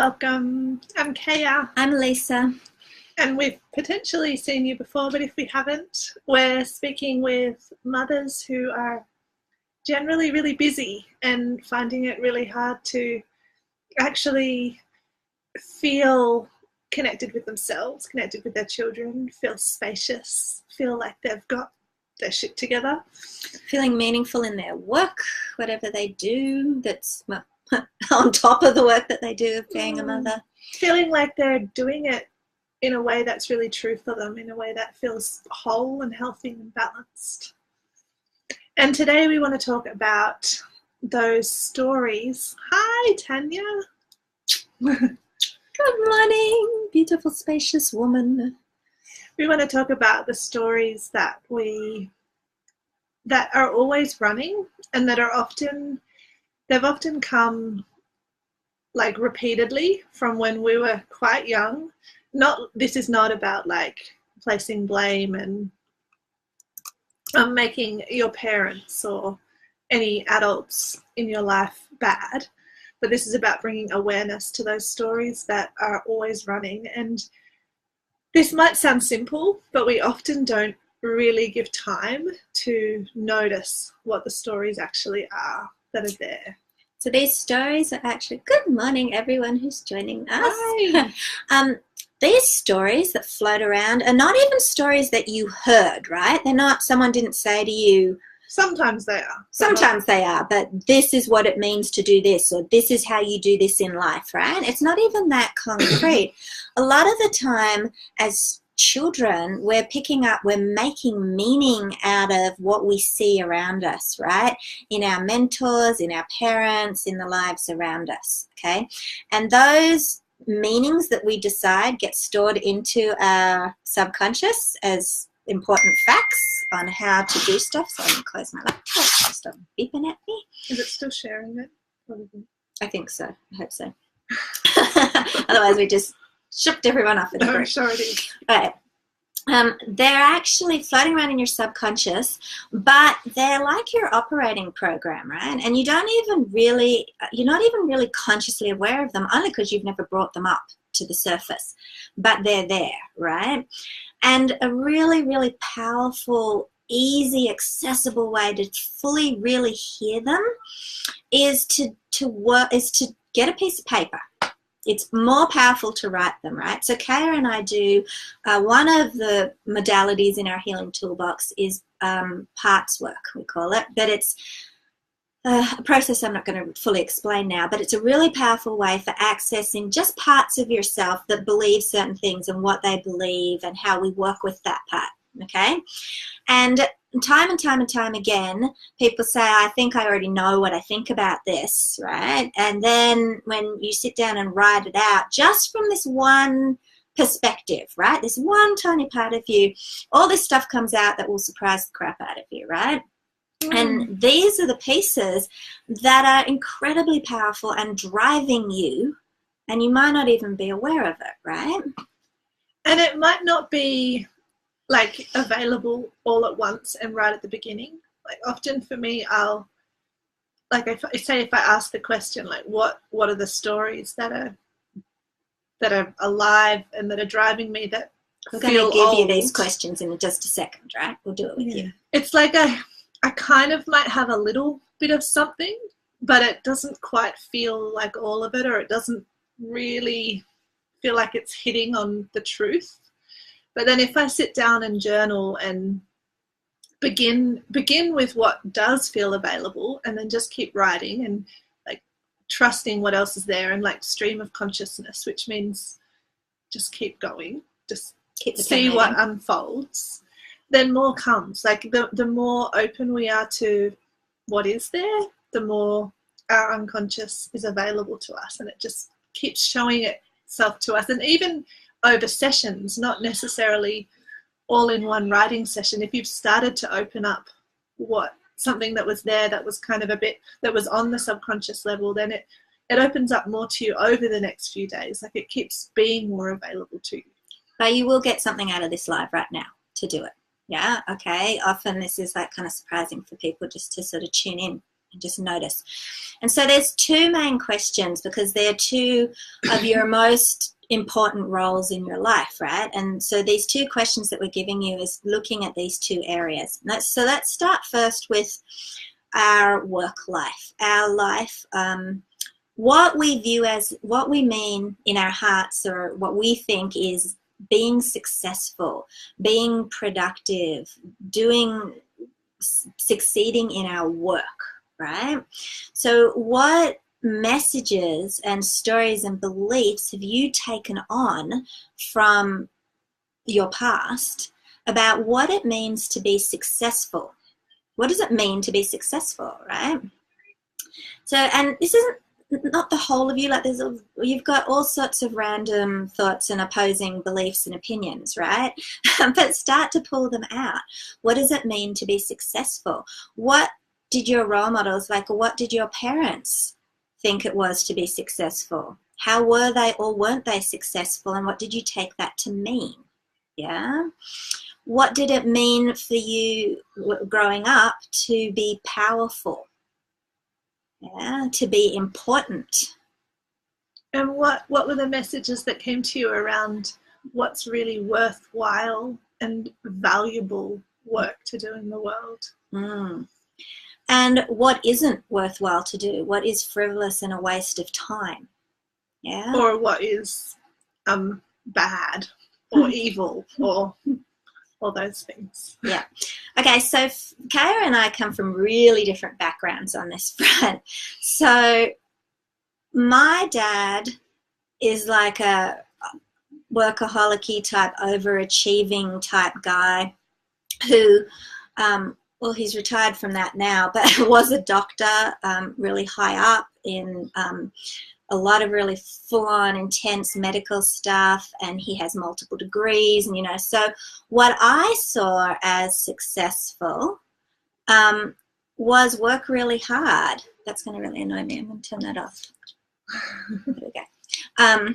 Welcome. I'm Kaya, I'm Lisa. and we've potentially seen you before, but if we haven't, we're speaking with mothers who are generally really busy and finding it really hard to actually feel connected with themselves, connected with their children, feel spacious, feel like they've got their shit together. Feeling meaningful in their work, whatever they do, that's on top of the work that they do of being a mother. Feeling like they're doing it in a way that's really true for them, in a way that feels whole and healthy and balanced. And today we want to talk about those stories. Hi, Tanya. Good morning, beautiful, spacious woman. We want to talk about the stories that are always running and that are they've often come like repeatedly from when we were quite young. This is not about like placing blame and making your parents or any adults in your life bad, but this is about bringing awareness to those stories that are always running. And this might sound simple, but we often don't really give time to notice what the stories actually are that are there. So these stories are actually, good morning everyone who's joining us. Hi. These stories that float around are not even stories that you heard, right? They're not, someone didn't say to you. Sometimes they are. Sometimes they are, but this is what it means to do this, or this is how you do this in life, right? It's not even that concrete. A lot of the time as children, we're making meaning out of what we see around us, right? In our mentors, in our parents, in the lives around us, okay? And those meanings that we decide get stored into our subconscious as important facts on how to do stuff. So I'm going to close my laptop and stop beeping at me. Is it still sharing it? I think so. I hope so. Otherwise we just shipped everyone off in a No, group. I'm sure it is. Right. They're actually floating around in your subconscious, but they're like your operating program, right? And you're not even really consciously aware of them, only because you've never brought them up to the surface, but they're there, right? And a really, really powerful, easy, accessible way to fully really hear them is to get a piece of paper. It's more powerful to write them, right? So Kaya and I do, one of the modalities in our healing toolbox is parts work, we call it. But it's a process I'm not going to fully explain now, but it's a really powerful way for accessing just parts of yourself that believe certain things and what they believe and how we work with that part, okay? And time again, people say, I think I already know what I think about this, right? And then when you sit down and write it out, just from this one perspective, right? This one tiny part of you, all this stuff comes out that will surprise the crap out of you, right? And these are the pieces that are incredibly powerful and driving you, and you might not even be aware of it, right? And it might not be like available all at once and right at the beginning. Like often for me, I'll like if I ask the question like what are the stories that are alive and that are driving me that we're going to give you these questions in just a second, right? We'll do it with you. It's like I kind of might have a little bit of something, but it doesn't quite feel like all of it, or it doesn't really feel like it's hitting on the truth. But then if I sit down and journal and begin with what does feel available and then just keep writing and like trusting what else is there and like stream of consciousness, which means just keep going, just see what unfolds, then more comes. Like the more open we are to what is there, the more our unconscious is available to us, and it just keeps showing itself to us. And even over sessions, not necessarily all in one writing session, if you've started to open up something that was there that was kind of a bit that was on the subconscious level, then it opens up more to you over the next few days. Like it keeps being more available to you. But you will get something out of this live right now to do it. Yeah, okay. Often this is like kind of surprising for people just to sort of tune in and just notice. And so there's two main questions, because they're two of your most important roles in your life, right? And so these two questions that we're giving you is looking at these two areas. So let's start first with our work life, our life, what we view as, what we mean in our hearts, or what we think is being successful, being productive, succeeding in our work, right? So what messages and stories and beliefs have you taken on from your past about what it means to be successful? What does it mean to be successful, right? So, and this isn't not the whole of you, like you've got all sorts of random thoughts and opposing beliefs and opinions, right? But start to pull them out. What does it mean to be successful? What did your role models, like what did your parents think it was to be successful? How were they or weren't they successful, and what did you take that to mean? Yeah. What did it mean for you growing up to be powerful? Yeah, to be important. And what were the messages that came to you around what's really worthwhile and valuable work to do in the world? And what isn't worthwhile to do? What is frivolous and a waste of time? Yeah. Or what is bad or evil or all those things. Yeah. Okay, so Kaya and I come from really different backgrounds on this front. So my dad is like a workaholic-y type, overachieving type guy who, well, he's retired from that now, but was a doctor, really high up in a lot of really full-on intense medical stuff, and he has multiple degrees, and so what I saw as successful was work really hard. That's going to really annoy me. I'm going to turn that off. There we go.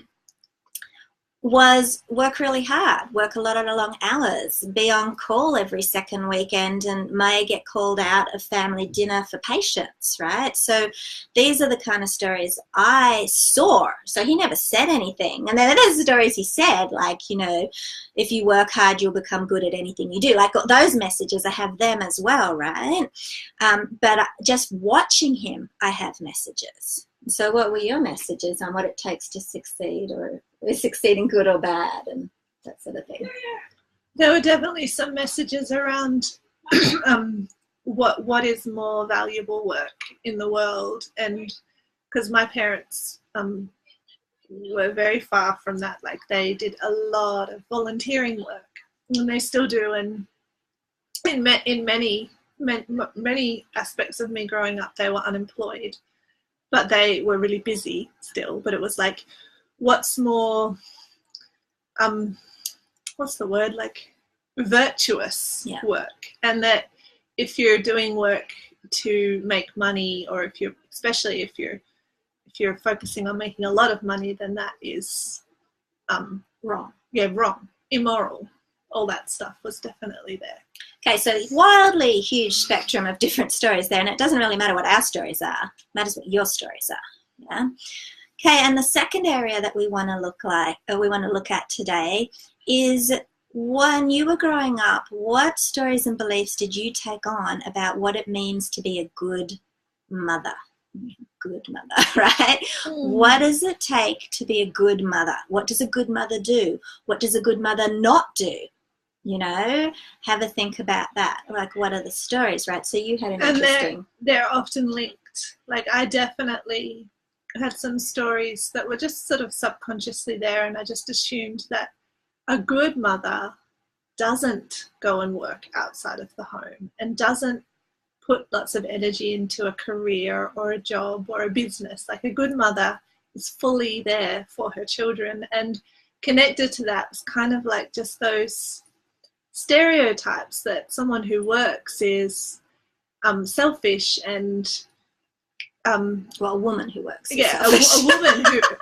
Was work really hard, work a lot of long hours, be on call every second weekend, and may get called out of family dinner for patients, right? So these are the kind of stories I saw. So he never said anything. And then there's the stories he said, like, if you work hard, you'll become good at anything you do. Like those messages, I have them as well, right? But just watching him, I have messages. So what were your messages on what it takes to succeed, or succeeding good or bad, and that sort of thing? There were definitely some messages around what is more valuable work in the world, and because my parents were very far from that. Like they did a lot of volunteering work, and they still do, and in many aspects of me growing up, they were unemployed. But they were really busy still. But it was like, what's more, what's the word? Like virtuous work. And that if you're doing work to make money, or especially if you're focusing on making a lot of money, then that is wrong. Yeah, wrong, immoral. All that stuff was definitely there. Okay, so wildly huge spectrum of different stories there, and it doesn't really matter what our stories are. It matters what your stories are. Yeah. Okay, and the second area that we want to look at today is, when you were growing up, what stories and beliefs did you take on about what it means to be a good mother? Good mother, right? What does it take to be a good mother? What does a good mother do? What does a good mother not do? Have a think about that. Like, what are the stories, right? So you had an interesting... They're often linked. Like, I definitely had some stories that were just sort of subconsciously there, and I just assumed that a good mother doesn't go and work outside of the home and doesn't put lots of energy into a career or a job or a business. Like, a good mother is fully there for her children, and connected to that was kind of like just those stereotypes that someone who works is selfish, and a woman who works is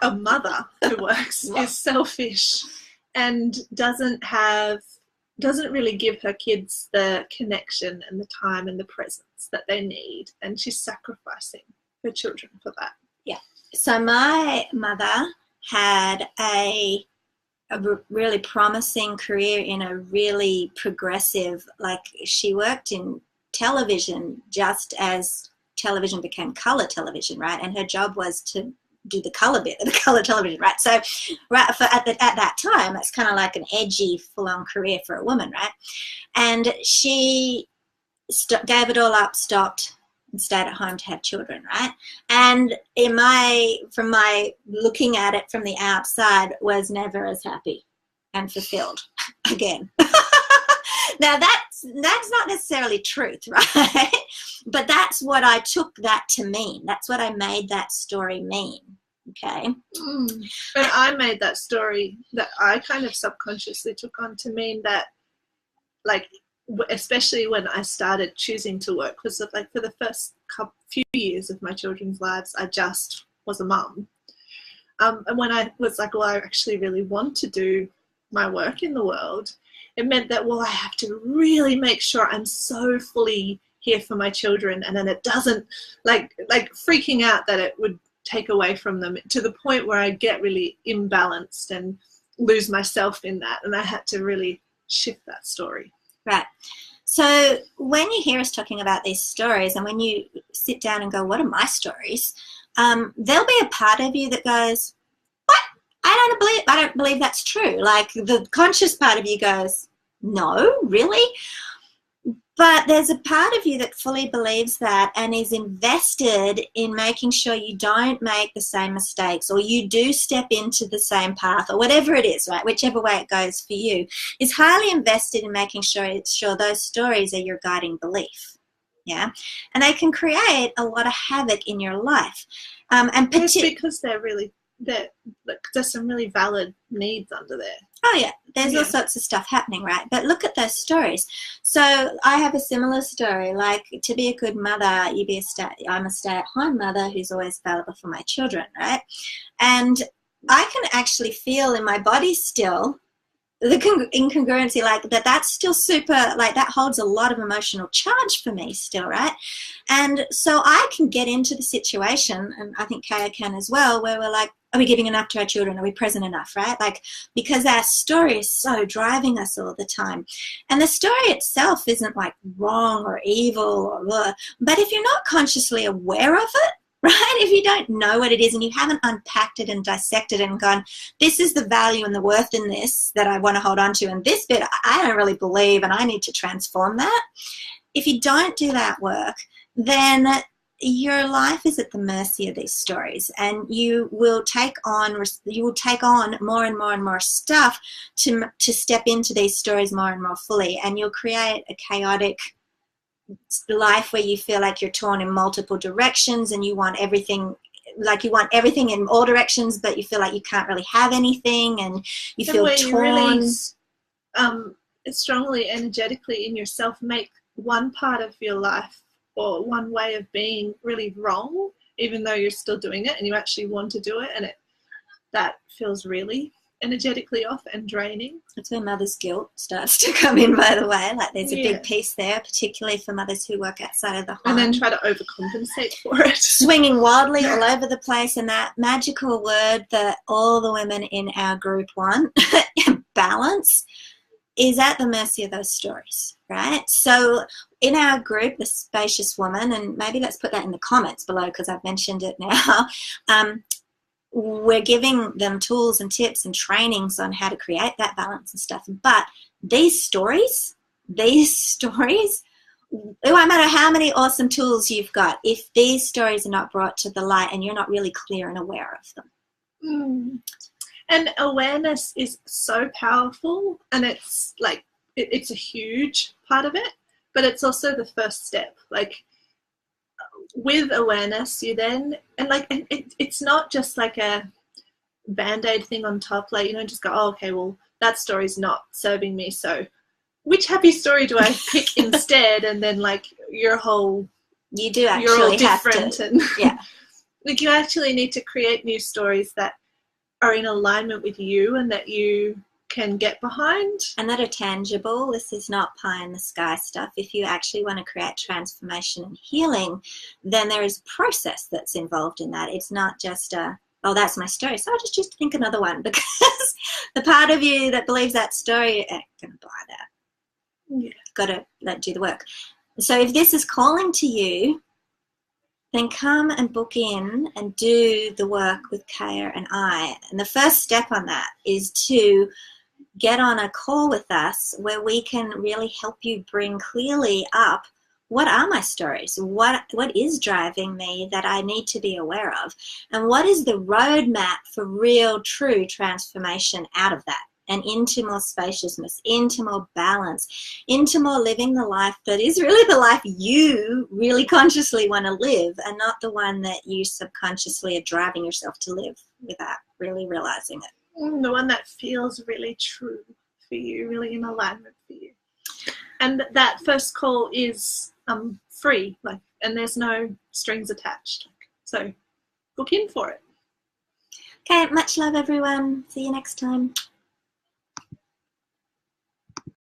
a mother who works is selfish and doesn't have doesn't really give her kids the connection and the time and the presence that they need, and she's sacrificing her children for that. Yeah. So my mother had a really promising career in a really progressive, like she worked in television just as television became color television, right? And her job was to do the color bit of the color television, right? So at that time, it's kind of like an edgy, full-on career for a woman, right? And she gave it all up, stopped, and stayed at home to have children, right? And from my looking at it from the outside, was never as happy and fulfilled again. Now that's not necessarily truth, right? But that's what I took that to mean. That's what I made that story mean. Okay. But I made that story that I kind of subconsciously took on to mean that, like, especially when I started choosing to work, because like for the first few years of my children's lives, I just was a mum. And when I was like, well, I actually really want to do my work in the world, it meant that, well, I have to really make sure I'm so fully here for my children, and then it doesn't, like freaking out that it would take away from them, to the point where I get really imbalanced and lose myself in that. And I had to really shift that story. Right. So when you hear us talking about these stories, and when you sit down and go, what are my stories? There'll be a part of you that goes, what? I don't believe that's true. Like the conscious part of you goes, no, really? But there's a part of you that fully believes that and is invested in making sure you don't make the same mistakes, or you do step into the same path, or whatever it is, right? Whichever way it goes for you, is highly invested in making sure those stories are your guiding belief. Yeah. And they can create a lot of havoc in your life. And it's because there's some really valid needs under there. Oh, yeah. There's all sorts of stuff happening, right? But look at those stories. So I have a similar story. Like, to be a good mother, I'm a stay-at-home mother who's always available for my children, right? And I can actually feel in my body still the incongruency, like that's still super, like that holds a lot of emotional charge for me still, right? And so I can get into the situation, and I think Kaya can as well, where we're like, are we giving enough to our children? Are we present enough, right? Like, because our story is so driving us all the time. And the story itself isn't like wrong or evil or blah, but if you're not consciously aware of it, right? If you don't know what it is and you haven't unpacked it and dissected it and gone, this is the value and the worth in this that I want to hold on to, and this bit I don't really believe and I need to transform that. If you don't do that work, then your life is at the mercy of these stories, and you will take on more and more and more stuff to step into these stories more and more fully, and you'll create a chaotic life where you feel like you're torn in multiple directions, and you want everything in all directions, but you feel like you can't really have anything, and you feel torn. You really strongly energetically in yourself make one part of your life or one way of being really wrong, even though you're still doing it and you actually want to do it, and that feels really energetically off and draining. That's where mother's guilt starts to come in, by the way. Like, there's a big piece there, particularly for mothers who work outside of the home. And then try to overcompensate for it. Swinging wildly all over the place, and that magical word that all the women in our group want, balance, is at the mercy of those stories, right? So in our group, the Spacious Woman, and maybe let's put that in the comments below because I've mentioned it now, we're giving them tools and tips and trainings on how to create that balance and stuff. But these stories, it won't matter how many awesome tools you've got, if these stories are not brought to the light and you're not really clear and aware of them. And awareness is so powerful, and it's like it's a huge part of it, but it's also the first step. Like, with awareness, you then, and like it's not just like a band-aid thing on top, like, you know, just go, oh, okay, well, that story's not serving me, so which happy story do I pick instead? And then like you're all different, and like you actually need to create new stories that are in alignment with you and that you can get behind. And that are tangible. This is not pie in the sky stuff. If you actually want to create transformation and healing, then there is process that's involved in that. It's not just oh, that's my story, so I'll just choose to think another one, because the part of you that believes that story ain't going to buy that. Yeah. Got to do the work. So if this is calling to you, then come and book in and do the work with Kaya and I. And the first step on that is to get on a call with us where we can really help you bring clearly up, what are my stories? What is driving me that I need to be aware of? And what is the roadmap for real, true transformation out of that? And into more spaciousness, into more balance, into more living the life that is really the life you really consciously want to live, and not the one that you subconsciously are driving yourself to live without really realizing it. The one that feels really true for you, really in alignment for you. And that first call is free, and there's no strings attached. So book in for it. Okay, much love everyone. See you next time.